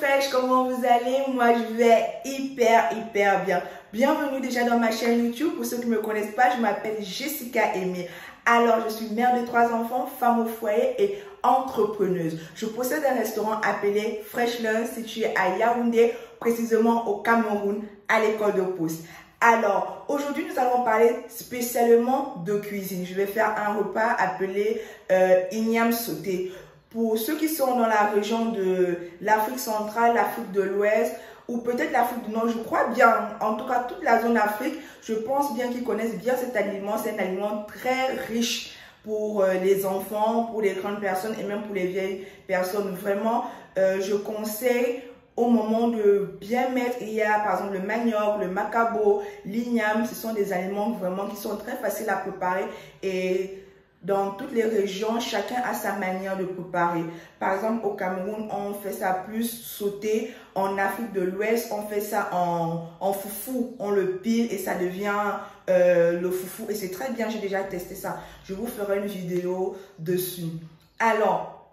fraîche, comment vous allez? Moi je vais hyper bien. Bienvenue déjà dans ma chaîne YouTube. Pour ceux qui ne me connaissent pas, je m'appelle Jessica Aimé. Alors je suis mère de 3 enfants, femme au foyer et entrepreneuse. Je possède un restaurant appelé Fresh Lunch situé à Yaoundé, précisément au Cameroun, à l'école de Pousse. Alors, aujourd'hui, nous allons parler spécialement de cuisine. Je vais faire un repas appelé igname sauté. Pour ceux qui sont dans la région de l'Afrique centrale, l'Afrique de l'Ouest ou peut-être l'Afrique du Nord, je crois bien, en tout cas toute la zone Afrique, je pense bien qu'ils connaissent bien cet aliment. C'est un aliment très riche pour les enfants, pour les grandes personnes et même pour les vieilles personnes. Vraiment, je conseille au moment de bien mettre, il y a par exemple le manioc, le macabo, l'igname. Ce sont des aliments vraiment qui sont très faciles à préparer et dans toutes les régions, chacun a sa manière de préparer. Par exemple, au Cameroun, on fait ça plus sauté. En Afrique de l'Ouest, on fait ça en foufou. On le pile et ça devient le foufou. Et c'est très bien, j'ai déjà testé ça. Je vous ferai une vidéo dessus. Alors,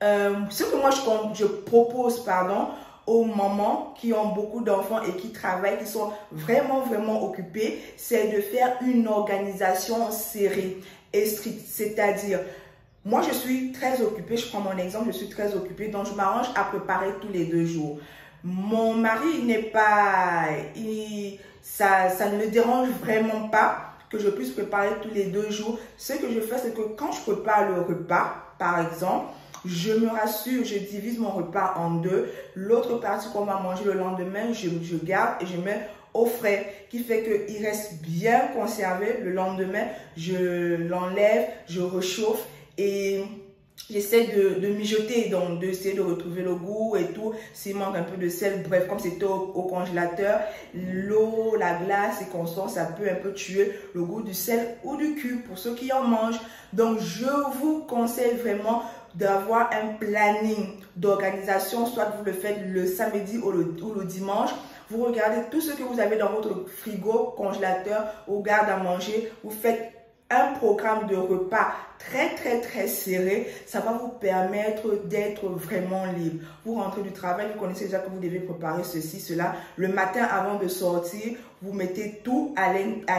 ce que moi je propose, aux mamans qui ont beaucoup d'enfants et qui travaillent, qui sont vraiment occupées, c'est de faire une organisation serrée et stricte. C'est-à-dire, moi je suis très occupée, je prends mon exemple, je suis très occupée, donc je m'arrange à préparer tous les 2 jours. Mon mari n'est pas, ça ne le dérange vraiment pas que je puisse préparer tous les 2 jours. Ce que je fais, c'est que quand je prépare le repas, par exemple, je me rassure, je divise mon repas en 2. L'autre partie qu'on va manger le lendemain, je garde et je mets au frais, qui fait qu'il reste bien conservé. Le lendemain, je l'enlève, je réchauffe et j'essaie de mijoter, donc d'essayer de retrouver le goût et tout. S'il manque un peu de sel, bref, comme c'était au congélateur, l'eau, la glace et constant, ça peut un peu tuer le goût du sel ou du cube pour ceux qui en mangent. Donc, je vous conseille vraiment d'avoir un planning d'organisation, soit vous le faites le samedi ou le dimanche. Vous regardez tout ce que vous avez dans votre frigo, congélateur ou garde à manger. Vous faites un programme de repas très serré. Ça va vous permettre d'être vraiment libre. Vous rentrez du travail, vous connaissez déjà que vous devez préparer ceci, cela. Le matin avant de sortir, vous mettez tout à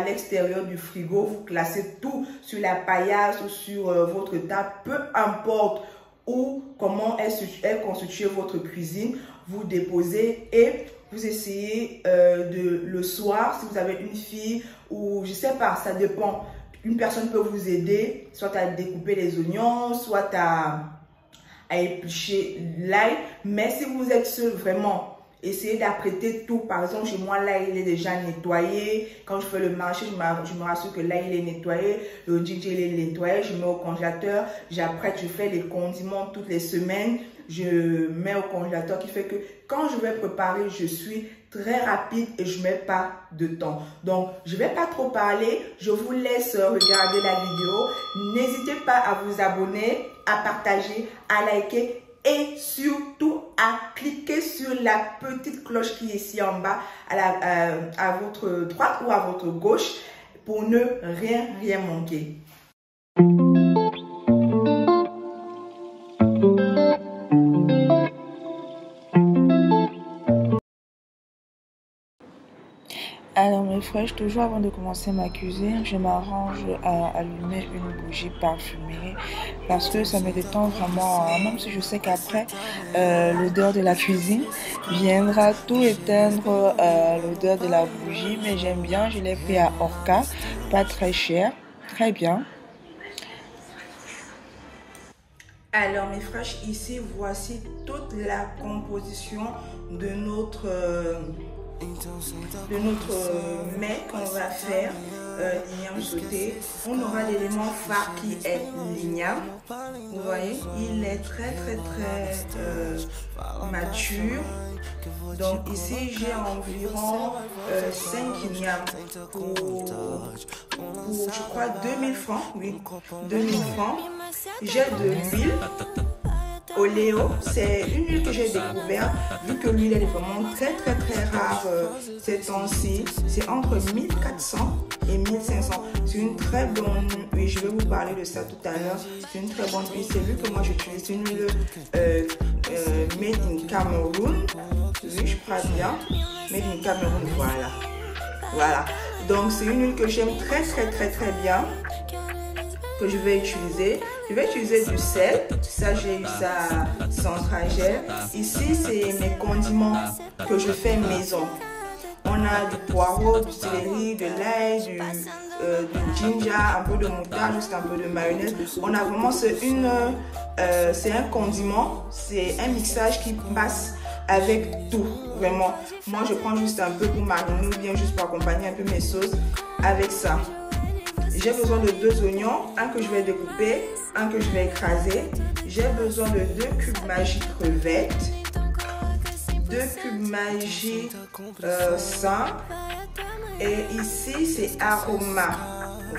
l'extérieur du frigo. Vous classez tout sur la paillasse ou sur votre table. Peu importe où, comment est constituée votre cuisine. Vous déposez et vous essayez le soir, si vous avez une fille ou je sais pas, ça dépend. Une personne peut vous aider, soit à découper les oignons, soit à éplucher l'ail. Mais si vous êtes seul, vraiment, essayez d'apprêter tout. Par exemple, chez moi, l'ail, il est déjà nettoyé. Quand je fais le marché, je me rassure que l'ail, il est nettoyé. Le ginger, il est nettoyé. Je mets au congélateur. J'apprête, je fais les condiments toutes les semaines. Je mets au congélateur, qui fait que quand je vais préparer, je suis très rapide et je ne mets pas de temps. Donc, je ne vais pas trop parler. Je vous laisse regarder la vidéo. N'hésitez pas à vous abonner, à partager, à liker et surtout à cliquer sur la petite cloche qui est ici en bas à votre droite ou à votre gauche pour ne rien manquer. Alors mes fraîches, toujours avant de commencer ma cuisine, je m'arrange à allumer une bougie parfumée parce que ça me détend vraiment, même si je sais qu'après l'odeur de la cuisine viendra tout éteindre l'odeur de la bougie, mais j'aime bien, je l'ai pris à Orca, pas très cher, très bien. Alors mes fraîches, ici voici toute la composition de notre mets qu'on va faire, l'igname sauté. On aura l'élément phare qui est l'igname. Vous voyez, il est très mature. Donc ici j'ai environ 5 ignames pour je crois 2000 francs. Oui, 2000 francs. J'ai de l'huile Oleo. C'est une huile que j'ai découverte vu que l'huile est vraiment très rare ces temps-ci. C'est entre 1400 et 1500. C'est une très bonne huile. Je vais vous parler de ça tout à l'heure. C'est une très bonne huile. C'est l'huile que moi j'utilise. C'est une huile made in Cameroun. Oui, je crois bien. Made in Cameroun, voilà. Donc c'est une huile que j'aime très bien, que je vais utiliser. Je vais utiliser du sel. Ça, j'ai eu ça sans trajet. Ici, c'est mes condiments que je fais maison. On a du poireau, du céleri, de l'ail, du ginger, un peu de moutarde, juste un peu de mayonnaise. On a vraiment, c'est un condiment, c'est un mixage qui passe avec tout, vraiment. Moi, je prends juste un peu pour mariner ou bien juste pour accompagner un peu mes sauces avec ça. J'ai besoin de 2 oignons, un que je vais découper, un que je vais écraser. J'ai besoin de 2 cubes Maggi crevettes, 2 cubes Maggi simples. Et ici, c'est Aroma.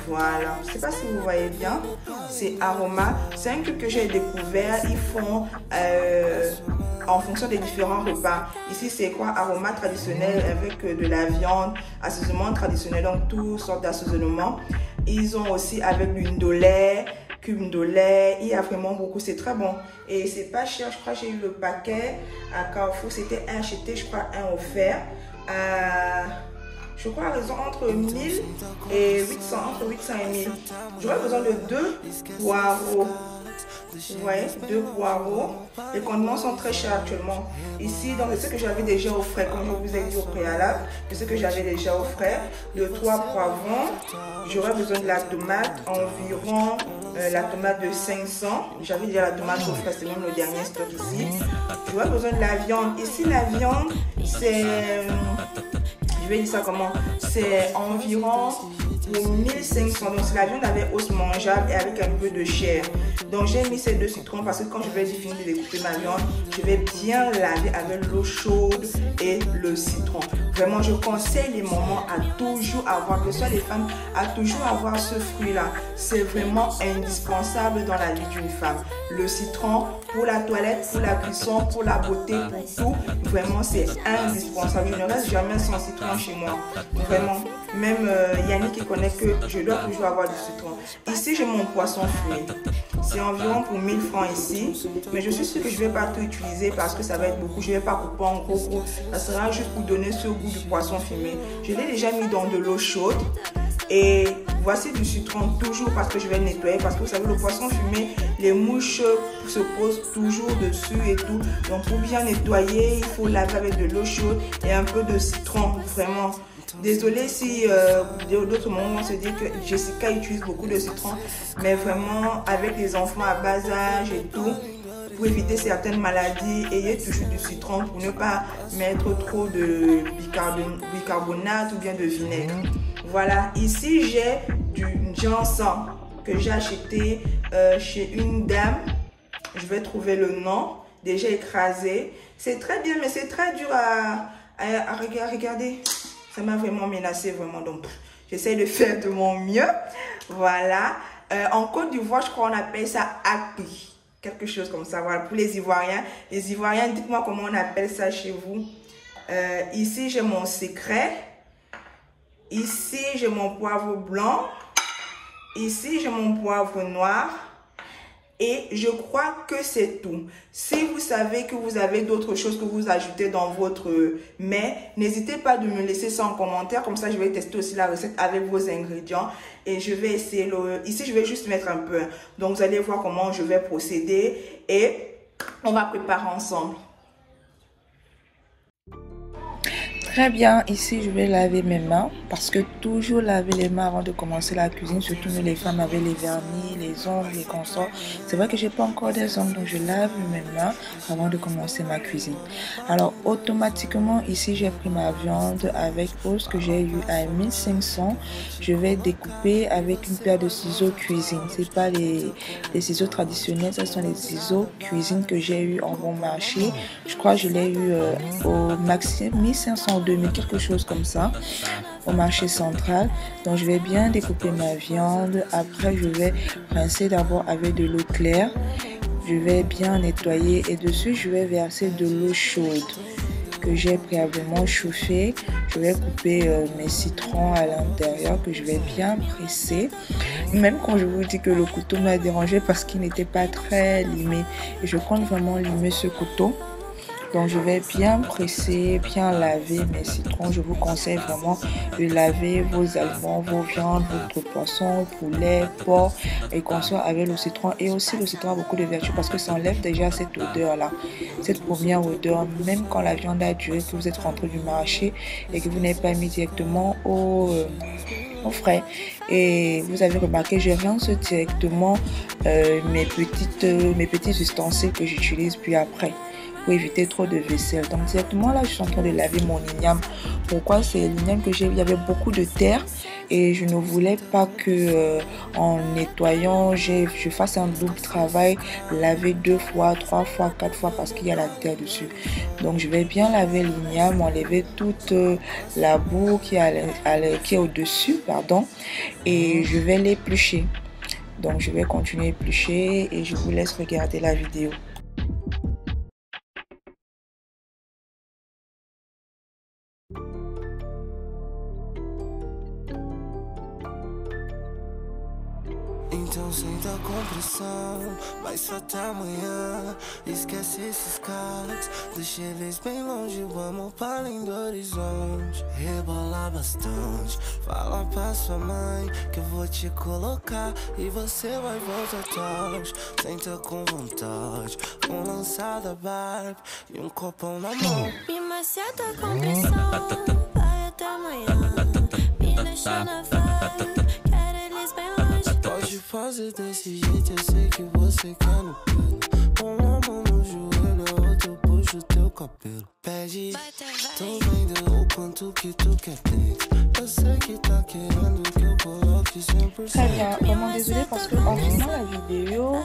Voilà, je ne sais pas si vous voyez bien, c'est Aroma. C'est un cube que j'ai découvert. Ils font en fonction des différents repas. Ici, c'est quoi? Aroma traditionnel avec de la viande, assaisonnement traditionnel, donc toutes sortes d'assaisonnements. Ils ont aussi avec du ndolé, cube ndolé. Il y a vraiment beaucoup, c'est très bon. Et c'est pas cher, je crois que j'ai eu le paquet à Carrefour. C'était un acheté, je crois un offert. Je crois raison entre 1000 et 800, entre 800 et 1000. J'aurais besoin de 2 poireaux. Vous voyez, 2 poireaux. Les condiments sont très chers actuellement. Ici, donc je sais que j'avais déjà au frais, comme je vous ai dit au préalable. Je sais que j'avais déjà au frais. De 3 poivrons. J'aurais besoin de la tomate, environ la tomate de 500. J'avais déjà la tomate au frais, c'est même le dernier stock ici. J'aurais besoin de la viande. Ici, la viande, c'est... je vais dire ça comment? C'est environ 1500. Donc c'est la viande avec os mangeable et avec un peu de chair. Donc j'ai mis ces 2 citrons parce que quand je vais finir de découper ma viande, je vais bien laver avec l'eau chaude et le citron. Vraiment, je conseille les mamans à toujours avoir, que ce soit les femmes, à toujours avoir ce fruit-là. C'est vraiment indispensable dans la vie d'une femme. Le citron pour la toilette, pour la cuisson, pour la beauté, pour tout. Vraiment, c'est indispensable. Je ne reste jamais sans citron chez moi. Vraiment. Même Yannick qui connaît que je dois toujours avoir du citron. Ici, j'ai mon poisson fumé. C'est environ pour 1000 francs ici. Mais je suis sûre que je ne vais pas tout utiliser parce que ça va être beaucoup. Je ne vais pas couper en gros. Ça sera juste pour donner ce goût du poisson fumé. Je l'ai déjà mis dans de l'eau chaude. Et voici du citron toujours parce que je vais le nettoyer. Parce que vous savez, le poisson fumé, les mouches se posent toujours dessus et tout. Donc pour bien nettoyer, il faut laver avec de l'eau chaude et un peu de citron. Vraiment. Désolée si d'autres moments vont se dire que Jessica utilise beaucoup de citron, mais vraiment avec les enfants à bas âge et tout, pour éviter certaines maladies, ayez toujours du citron pour ne pas mettre trop de bicarbonate ou bien de vinaigre. Voilà, ici j'ai du ginseng que j'ai acheté chez une dame. Je vais trouver le nom, déjà écrasé. C'est très bien, mais c'est très dur à regarder. Ça m'a vraiment menacé, vraiment. Donc, j'essaie de faire de mon mieux. Voilà. En Côte d'Ivoire, je crois qu'on appelle ça akpi. Quelque chose comme ça. Voilà. Pour les Ivoiriens. Les Ivoiriens, dites-moi comment on appelle ça chez vous. Ici, j'ai mon secret. Ici, j'ai mon poivre blanc. Ici, j'ai mon poivre noir. Et je crois que c'est tout. Si vous savez que vous avez d'autres choses que vous ajoutez dans votre mets, n'hésitez pas de me laisser ça en commentaire. Comme ça, je vais tester aussi la recette avec vos ingrédients. Et je vais essayer. Ici, je vais juste mettre un peu. Donc, vous allez voir comment je vais procéder. Et on va préparer ensemble. Très bien, ici je vais laver mes mains parce que toujours laver les mains avant de commencer la cuisine, surtout nous les femmes avec les vernis, les ongles, les consorts. C'est vrai que j'ai pas encore des ongles, donc je lave mes mains avant de commencer ma cuisine. Alors automatiquement ici j'ai pris ma viande avec os que j'ai eu à 1500. Je vais découper avec une paire de ciseaux cuisine. C'est pas les ciseaux traditionnels, ce sont les ciseaux cuisine que j'ai eu en bon marché. Je crois que je l'ai eu au maximum 1500. 2000, quelque chose comme ça, au marché central. Donc je vais bien découper ma viande. Après je vais rincer d'abord avec de l'eau claire je vais bien nettoyer et dessus je vais verser de l'eau chaude que j'ai préalablement chauffée. Je vais couper mes citrons à l'intérieur que je vais bien presser. Même quand je vous dis que le couteau m'a dérangé parce qu'il n'était pas très limé. Et je compte vraiment limer ce couteau. Donc je vais bien presser, bien laver mes citrons. Je vous conseille vraiment de laver vos aliments, vos viandes, votre poisson, poulet, porc et qu'on soit avec le citron. Et aussi le citron a beaucoup de vertus parce que ça enlève déjà cette odeur-là, cette première odeur. Même quand la viande a duré, que vous êtes rentré du marché et que vous n'avez pas mis directement au frais. Et vous avez remarqué, je rince directement mes petits ustensiles que j'utilise puis après, pour éviter trop de vaisselle. Donc directement là je suis en train de laver mon igname. Pourquoi? C'est l'igname que j'ai, il y avait beaucoup de terre et je ne voulais pas que en nettoyant je fasse un double travail, laver 2 fois, 3 fois, 4 fois parce qu'il y a la terre dessus. Donc je vais bien laver l'igname, enlever toute la boue qui est au-dessus, pardon, et je vais l'éplucher. Donc je vais continuer à éplucher et je vous laisse regarder la vidéo. Então senta com pressão, vai só até amanhã. Esquece esses caras, deixa eles bem longe. Vamos para além do horizonte, rebola bastante. Fala pra sua mãe que eu vou te colocar e você vai voltar atrás. Senta com vontade, com lançada Barbie e copão na mão. Me maceta com pressão, vai até amanhã. Me deixa na vibe, quero eles bem longe. Pode fazer desse jeito, eu sei que você quer no pelo. Com a mão no joelho, a outra eu puxo teu cabelo. Pede, tô vendo o quanto que tu quer dentro. Eu sei que tá querendo que eu coloque 100%. Très bien, vraiment désolée parce que en filmant la vidéo,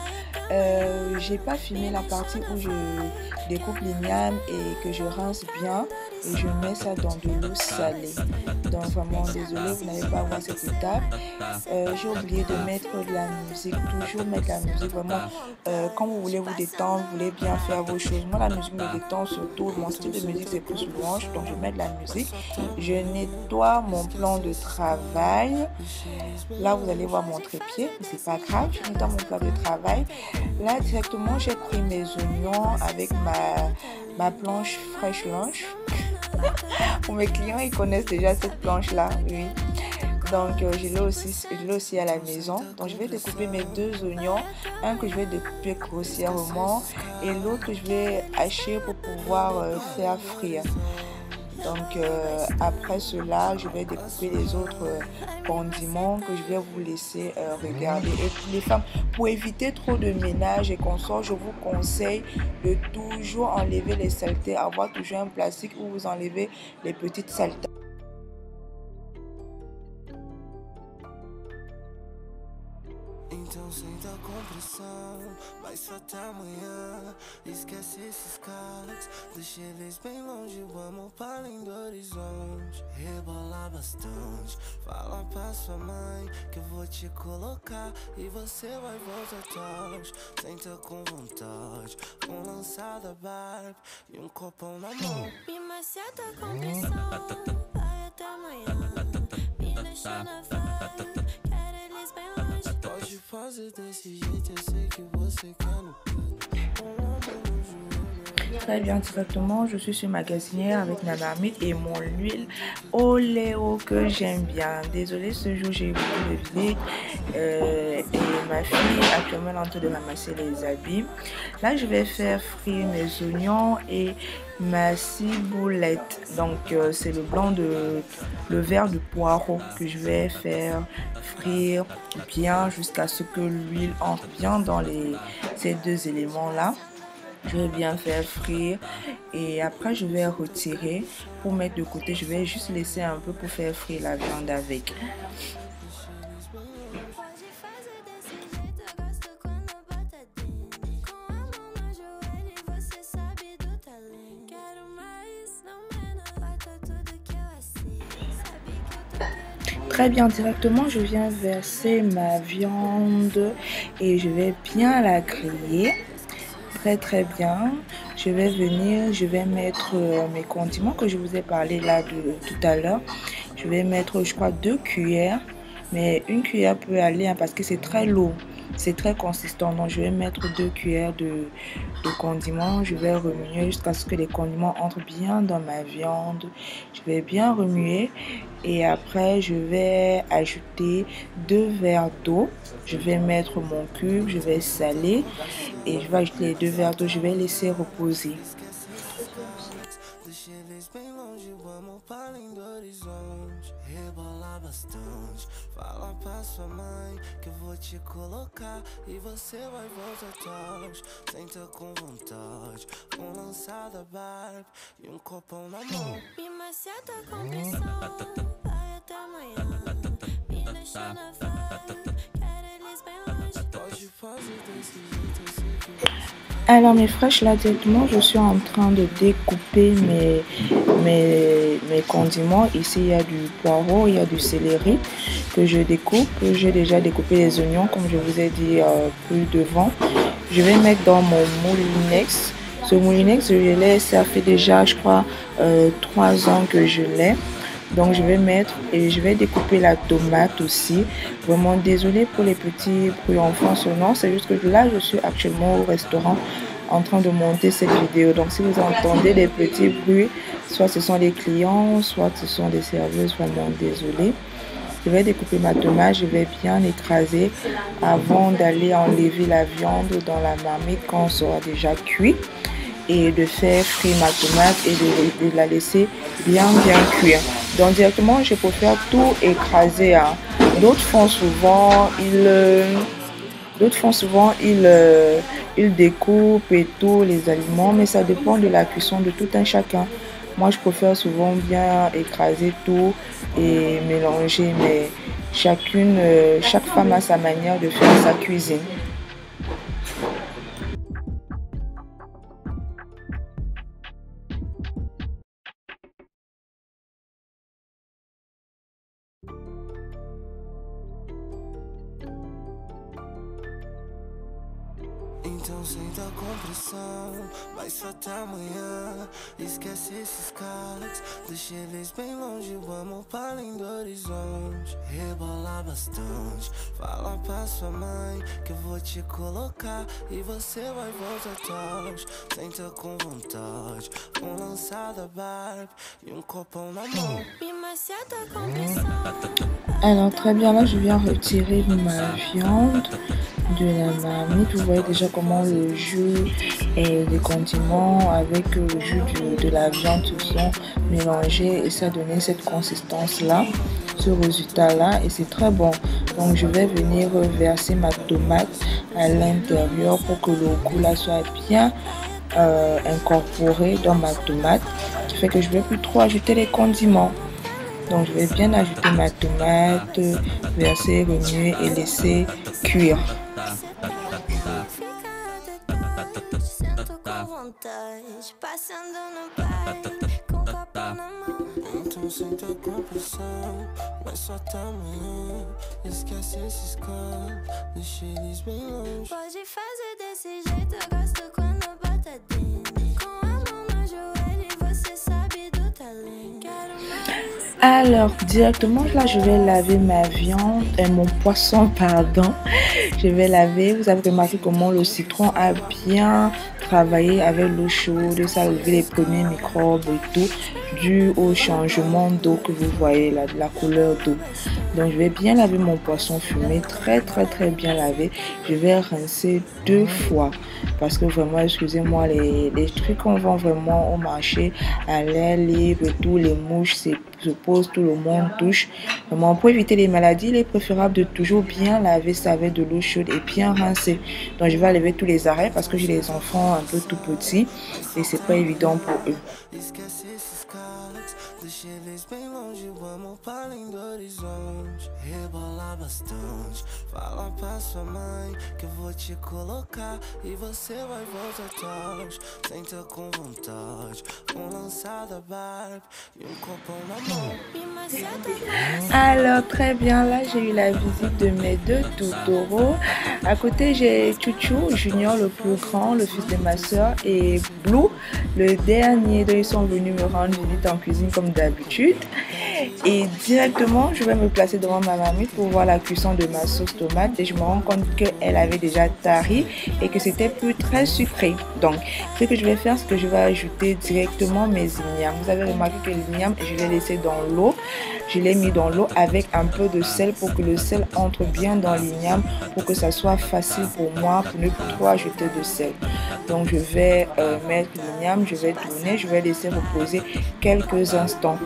j'ai pas filmé la partie où je découpe l'igname et que je rince bien et je mets ça dans de l'eau salée. Donc vraiment désolée, vous n'allez pas voir cette étape. J'ai oublié de mettre de la musique, toujours mettre la musique vraiment quand vous voulez vous détendre, vous voulez bien faire vos choses. Moi la musique me détend surtout, mon style de musique c'est plus louange, donc je mets de la musique. Je nettoie mon plan de travail. Là vous allez voir mon trépied, mais c'est pas grave, je nettoie mon plan de travail. Là directement j'ai pris mes oignons avec ma planche fraîche lunch. Pour mes clients ils connaissent déjà cette planche là, oui. Donc je l'ai aussi à la maison. Donc je vais découper mes 2 oignons, un que je vais découper grossièrement et l'autre que je vais hacher pour pouvoir faire frire. Donc après cela, je vais découper les autres condiments que je vais vous laisser regarder. Et puis les femmes, pour éviter trop de ménage et consorts, je vous conseille de toujours enlever les saletés, avoir toujours un plastique où vous enlevez les petites saletés. Então senta com pressão, vai só até amanhã. Esquece esses caras, deixa eles bem longe. Vamos para além do horizonte, rebola bastante. Fala pra sua mãe que eu vou te colocar e você vai voltar atrás. Senta com vontade, com lançada Barbie e copão na mão. Me maceta com pressão, vai até amanhã. Me deixa na vibe, quero eles bem longe. Pode fazer desse jeito, eu sei que você quer no pelo. Très bien, directement, je suis sur ma gazinière avec ma marmite et mon huile Oléo que j'aime bien. Désolée, ce jour j'ai eu beaucoup de visites et ma fille actuellement est en train de ramasser les habits. Là, je vais faire frire mes oignons et ma ciboulette. Donc, c'est le vert de poireau que je vais faire frire bien jusqu'à ce que l'huile entre bien dans ces 2 éléments-là. Je vais bien faire frire et après je vais retirer pour mettre de côté. Je vais juste laisser un peu pour faire frire la viande avec. Très bien, directement je viens verser ma viande et je vais bien la griller. très très bien. Je vais venir, je vais mettre mes condiments que je vous ai parlé là de tout à l'heure. Je vais mettre, je crois, 2 cuillères, mais une cuillère peut aller hein, parce que c'est très lourd, c'est très consistant. Donc je vais mettre 2 cuillères de condiments. Je vais remuer jusqu'à ce que les condiments entrent bien dans ma viande. Je vais bien remuer et après je vais ajouter 2 verres d'eau. Je vais mettre mon cube, je vais saler et je vais ajouter les 2 verres d'eau. Je vais laisser reposer. Bem longe, vamos para além do horizonte. Rebolar bastante. Fala pra sua mãe que eu vou te colocar e você vai voltar atrás. Senta com vontade, lançar da Barbie e copão na mão. Me maceta com pressão, vai até amanhã. Me deixa na vibe, quero eles bem longe. Pode fazer desse jeito, eu sei que você. Alors mes fraîches, là directement je suis en train de découper mes condiments. Ici il y a du poireau, il y a du céleri que je découpe. J'ai déjà découpé les oignons comme je vous ai dit plus devant. Je vais mettre dans mon moulinex. Ce moulinex je l'ai, ça fait déjà je crois 3 ans que je l'ai. Donc je vais mettre et je vais découper la tomate aussi. Vraiment désolée pour les petits bruits enfants sonores. C'est juste que là je suis actuellement au restaurant en train de monter cette vidéo. Donc si vous entendez des petits bruits, soit ce sont les clients, soit ce sont des serveuses, vraiment désolée. Je vais découper ma tomate, je vais bien écraser avant d'aller enlever la viande dans la marmite quand on sera déjà cuit. Et de faire frire ma tomate et de la laisser bien cuire. Donc directement je préfère tout écraser. Hein. D'autres font souvent, ils découpent et tout les aliments, mais ça dépend de la cuisson de tout un chacun. Moi je préfère souvent bien écraser tout et mélanger, mais chaque femme a sa manière de faire sa cuisine. Então senta com pressão, vai só até amanhã. Esquece esses caras, deixa eles bem longe, vamos para além do horizonte. Rebolar bastante, fala pra sua mãe que eu vou te colocar e você vai voltar atrás. Senta com vontade, lançar da Barbie e copão na mão. Me maceta com pressão. Alors très bien, là je viens retirer ma viande de la marmite. Vous voyez déjà comment le jus et les condiments avec le jus de la viande se sont mélangés et ça a donné cette consistance là, ce résultat là, et c'est très bon. Donc je vais venir verser ma tomate à l'intérieur pour que le goût là soit bien incorporé dans ma tomate, qui fait que je ne vais plus trop ajouter les condiments. Donc je vais bien ajouter ma tomate, verser, remuer et laisser cuire. Então senta com pressão, vai só até amanhã. Esquece esses caras, deixa eles bem longe. Pode fazer desse jeito, eu gosto quando bota dentro. Com a mão no joelho e você sabe do talento. Quero mais. Alors directement là je vais laver ma viande et mon poisson pardon. Je vais laver. Vous avez remarqué comment le citron a bien travaillé avec l'eau chaude, ça a levé les premiers microbes et tout dû au changement d'eau que vous voyez là, de la couleur d'eau. Donc je vais bien laver mon poisson fumé, très bien lavé. Je vais rincer 2 fois parce que vraiment excusez-moi les trucs qu'on vend vraiment au marché à l'air libre et tout, les mouches se posent, tout le monde touche. Vraiment pour éviter les maladies, il est préférable de toujours bien laver ça avec de l'eau chaude et bien rincer. Donc je vais enlever tous les arrêts parce que j'ai les enfants un peu tout petits et c'est pas évident pour eux. Deixa eles bem longe, vamos para além do horizonte. Rebolar bastante, fala pra sua mãe que eu vou te colocar e você vai voltar atrás. Senta com vontade, balançada barba e corpão na mão. Alors très bien, là j'ai eu la visite de mes deux toutouros. À côté j'ai Chouchou Junior, le plus grand, le fils de ma soeur, et Blue, le dernier. Donc ils sont venus me rendre visite en cuisine comme d'habitude. Et directement je vais me placer devant ma marmite pour voir la cuisson de ma sauce tomate. Et je me rends compte qu'elle avait déjà tari et que c'était plus très sucré. Donc ce que je vais faire, c'est que je vais ajouter directement mes ignames. Vous avez remarqué que l'igname, je l'ai laissé dans l'eau. Je l'ai mis dans l'eau avec un peu de sel pour que le sel entre bien dans l'igname, pour que ça soit facile pour moi, pour ne plus trop ajouter de sel. Donc je vais mettre l'igname, je vais tourner, je vais laisser reposer quelques instants.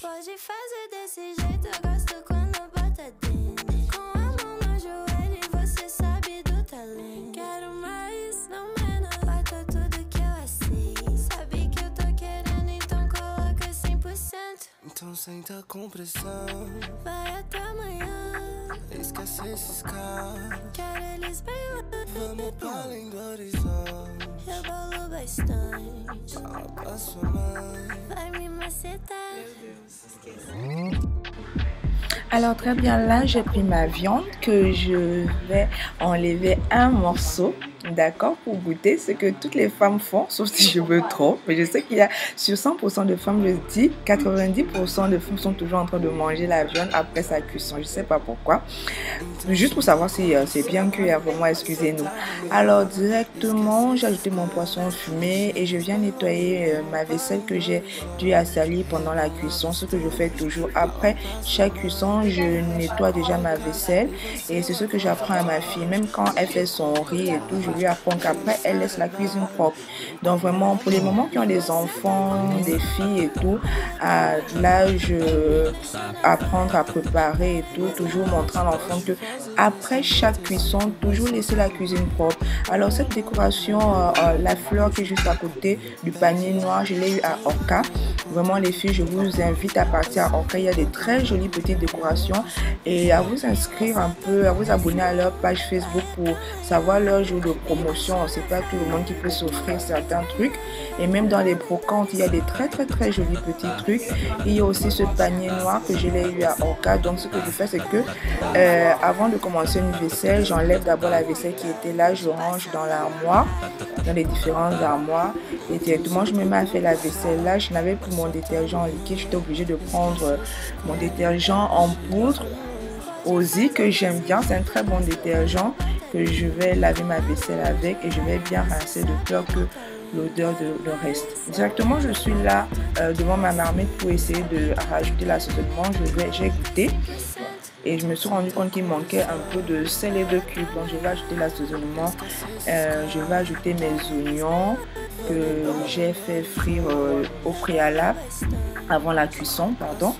Pode fazer desse jeito, eu gosto quando bota dentro. Com a mão no joelho e você sabe do talento. Quero mais, não menos, bota tudo que eu aceito. Sabe que eu tô querendo, então coloca 100%. Então senta com pressão, Vai até amanhã, esquece esses carros. quero eles bem Vamos pra além do horizonte. eu bolo bastante. Fala pra sua mãe. Vai me macetar. Alors très bien, là j'ai pris ma viande que je vais enlever un morceau, d'accord, pour goûter ce que toutes les femmes font, sauf si je me trompe. Mais je sais qu'il y a sur 100% de femmes, je dis 90% de femmes sont toujours en train de manger la viande après sa cuisson. Je sais pas pourquoi. Juste pour savoir si c'est bien cuit, vraiment, excusez-nous. Alors directement, j'ai ajouté mon poisson fumé et je viens nettoyer ma vaisselle que j'ai dû assalir pendant la cuisson. Ce que je fais toujours après chaque cuisson, je nettoie déjà ma vaisselle et c'est ce que j'apprends à ma fille. Même quand elle fait son riz et tout, je lui apprends qu'après elle laisse la cuisine propre. Donc vraiment pour les mamans qui ont des enfants, des filles et tout, à l'âge apprendre à préparer et tout, toujours montrer à l'enfant que après chaque cuisson, toujours laisser la cuisine propre. Alors cette décoration, la fleur qui est juste à côté du panier noir, je l'ai eu à Orca. Vraiment les filles, je vous invite à partir à Orca. Il y a des très jolies petites décorations et à vous inscrire un peu, à vous abonner à leur page Facebook pour savoir leur jour de promotion. C'est pas tout le monde qui peut s'offrir certains trucs. Et même dans les brocantes, il y a des très jolis petits trucs. Il y a aussi ce panier noir que je l'ai eu à Orca. Donc ce que je fais, c'est que avant de commencer une vaisselle, j'enlève d'abord la vaisselle qui était là, je range dans l'armoire, dans les différentes armoires et directement je me mets à faire la vaisselle. Là je n'avais plus mon détergent en liquide, j'étais obligée de prendre mon détergent en poudre Ozi que j'aime bien. C'est un très bon détergent que je vais laver ma vaisselle avec et je vais bien rincer de peur que l'odeur de le reste. Directement je suis là devant ma marmite pour essayer de rajouter l'assaisonnement. J'ai goûté et je me suis rendu compte qu'il manquait un peu de sel et de cubes. Donc je vais ajouter l'assaisonnement. Je vais ajouter mes oignons que j'ai fait frire au préalable avant la cuisson, pardon.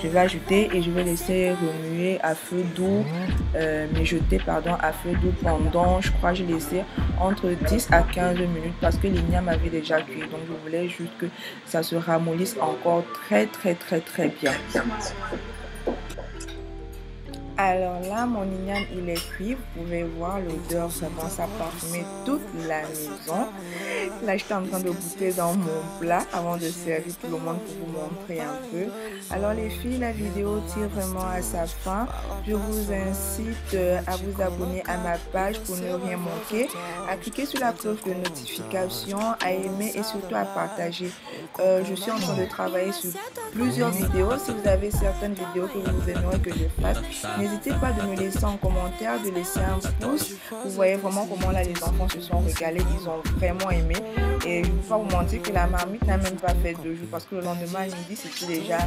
Je vais ajouter et je vais laisser remuer à feu doux, mijoter pardon à feu doux pendant, je crois, j'ai laissé entre 10 à 15 minutes parce que l'igname avait déjà cuit. Donc je voulais juste que ça se ramollisse encore très bien. Alors là, mon igname il est cuit, vous pouvez voir l'odeur, ça commence à parfumer toute la maison. Là, j'étais en train de goûter dans mon plat avant de servir tout le monde pour vous montrer un peu. Alors les filles, la vidéo tire vraiment à sa fin. Je vous incite à vous abonner à ma page pour ne rien manquer, à cliquer sur la cloche de notification, à aimer et surtout à partager. Je suis en train de travailler sur plusieurs vidéos. Si vous avez certaines vidéos que vous aimeriez que je fasse, n'hésitez pas de me laisser en commentaire, de laisser un pouce. Vous voyez vraiment comment là les enfants se sont régalés, ils ont vraiment aimé. Et je ne vais pas vous mentir que la marmite n'a même pas fait 2 jours parce que le lendemain à midi c'était déjà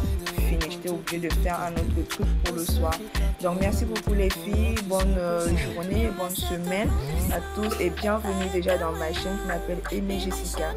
fini. J'étais obligée de faire un autre truc pour le soir. Donc merci beaucoup les filles, bonne journée, bonne semaine à tous et bienvenue déjà dans ma chaîne qui m'appelle Aimée Jessica.